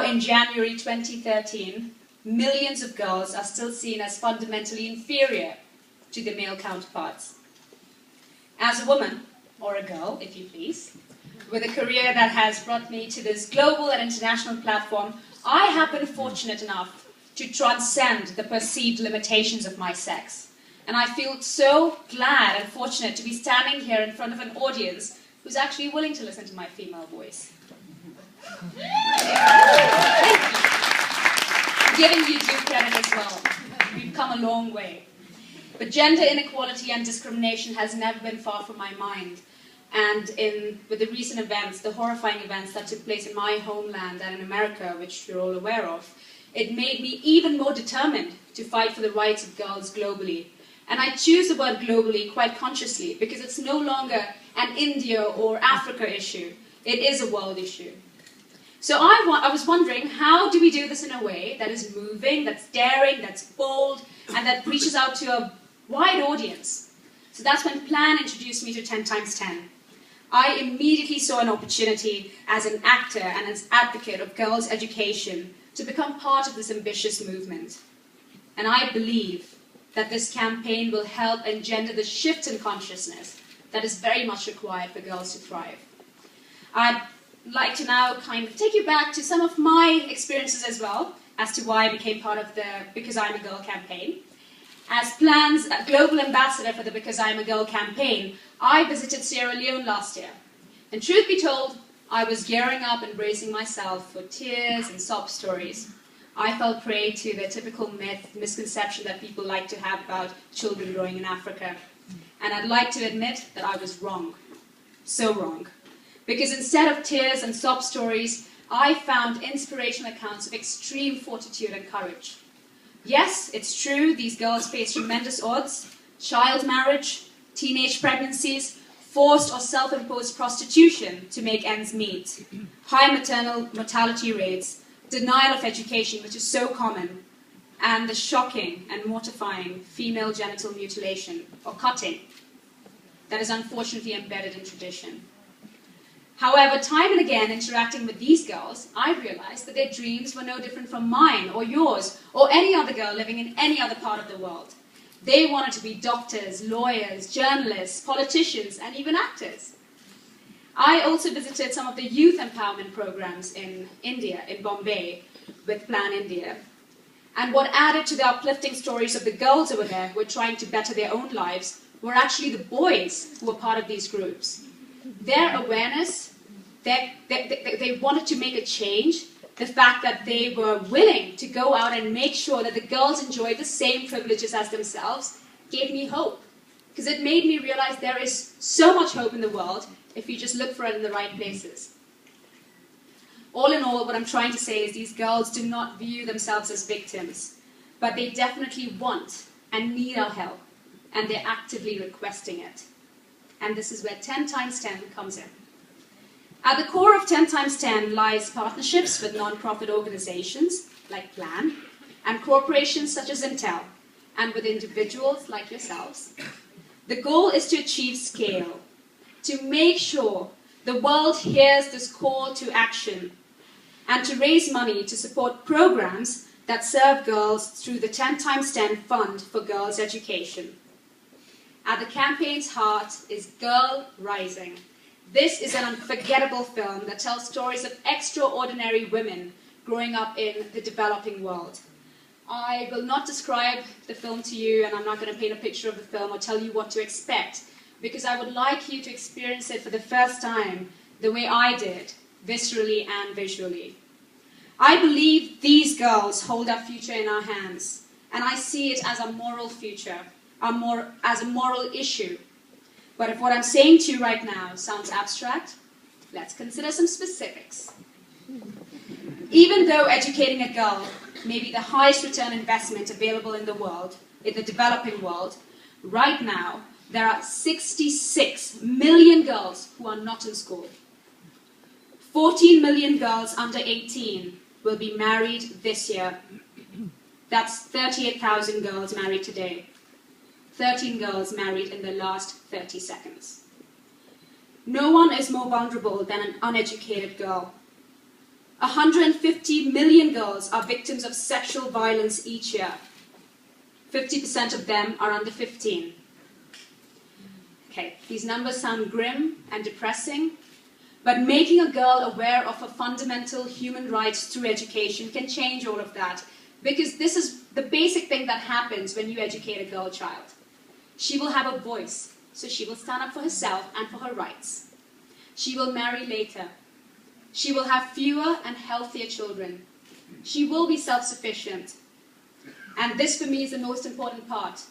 in January 2013, millions of girls are still seen as fundamentally inferior to their male counterparts. As a woman, or a girl, if you please, with a career that has brought me to this global and international platform, I have been fortunate enough to transcend the perceived limitations of my sex. And I feel so glad and fortunate to be standing here in front of an audience who's actually willing to listen to my female voice. Giving you due credit as well. We've come a long way. But gender inequality and discrimination has never been far from my mind. And with the recent events, the horrifying events that took place in my homeland and in America, which you're all aware of, it made me even more determined to fight for the rights of girls globally. And I choose the word globally quite consciously because it's no longer an India or Africa issue. It is a world issue. So I was wondering, how do we do this in a way that is moving, that's daring, that's bold, and that reaches out to a wide audience? So that's when Plan introduced me to 10 times 10. I immediately saw an opportunity as an actor and as advocate of girls' education to become part of this ambitious movement. And I believe that this campaign will help engender the shift in consciousness that is very much required for girls to thrive. I'd like to now kind of take you back to some of my experiences as well, as to why I became part of the Because I'm a Girl campaign. As Plan's global ambassador for the Because I'm a Girl campaign, I visited Sierra Leone last year. And truth be told, I was gearing up and bracing myself for tears and sob stories. I fell prey to the typical misconception that people like to have about children growing in Africa. And I'd like to admit that I was wrong. So wrong. Because instead of tears and sob stories, I found inspirational accounts of extreme fortitude and courage. Yes, it's true, these girls face tremendous odds: child marriage, teenage pregnancies, forced or self-imposed prostitution to make ends meet, high maternal mortality rates, denial of education, which is so common, and the shocking and mortifying female genital mutilation, or cutting, that is unfortunately embedded in tradition. However, time and again, interacting with these girls, I realized that their dreams were no different from mine, or yours, or any other girl living in any other part of the world. They wanted to be doctors, lawyers, journalists, politicians, and even actors. I also visited some of the youth empowerment programs in India, in Bombay, with Plan India. And what added to the uplifting stories of the girls over there who were trying to better their own lives were actually the boys who were part of these groups. Their awareness, they wanted to make a change, the fact that they were willing to go out and make sure that the girls enjoyed the same privileges as themselves, gave me hope. Because it made me realize there is so much hope in the world if you just look for it in the right places. All in all, what I'm trying to say is these girls do not view themselves as victims, but they definitely want and need our help, and they're actively requesting it. And this is where 10 times 10 comes in. At the core of 10 times 10 lies partnerships with non-profit organizations like Plan and corporations such as Intel, and with individuals like yourselves. The goal is to achieve scale, to make sure the world hears this call to action, and to raise money to support programs that serve girls through the 10 times 10 Fund for Girls' Education. At the campaign's heart is Girl Rising. This is an unforgettable film that tells stories of extraordinary women growing up in the developing world. I will not describe the film to you, and I'm not going to paint a picture of the film or tell you what to expect, because I would like you to experience it for the first time the way I did, viscerally and visually. I believe these girls hold our future in our hands, and I see it as a moral future, as a moral issue. But if what I'm saying to you right now sounds abstract, let's consider some specifics. Even though educating a girl may be the highest return investment available in the world, in the developing world, right now there are 66 million girls who are not in school. 14 million girls under 18 will be married this year. That's 38,000 girls married today. 13 girls married in the last 30 seconds. No one is more vulnerable than an uneducated girl. 150 million girls are victims of sexual violence each year. 50% of them are under 15. Okay, these numbers sound grim and depressing, but making a girl aware of her fundamental human rights through education can change all of that, because this is the basic thing that happens when you educate a girl child. She will have a voice, so she will stand up for herself and for her rights. She will marry later. She will have fewer and healthier children. She will be self-sufficient. And this, for me, is the most important part.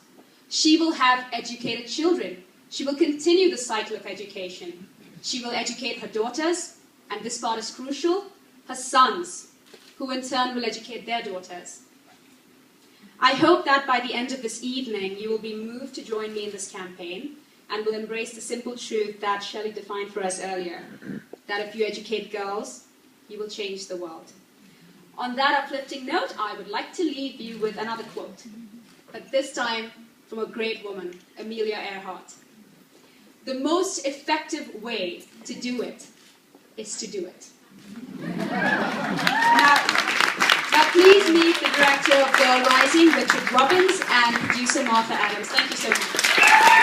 She will have educated children. She will continue the cycle of education. She will educate her daughters, and this part is crucial, her sons, who in turn will educate their daughters. I hope that by the end of this evening, you will be moved to join me in this campaign and will embrace the simple truth that Shelley defined for us earlier, that if you educate girls, you will change the world. On that uplifting note, I would like to leave you with another quote, but this time from a great woman, Amelia Earhart. The most effective way to do it is to do it. Now please meet the director of Girl Rising, Richard Robbins, and producer Martha Adams. Thank you so much.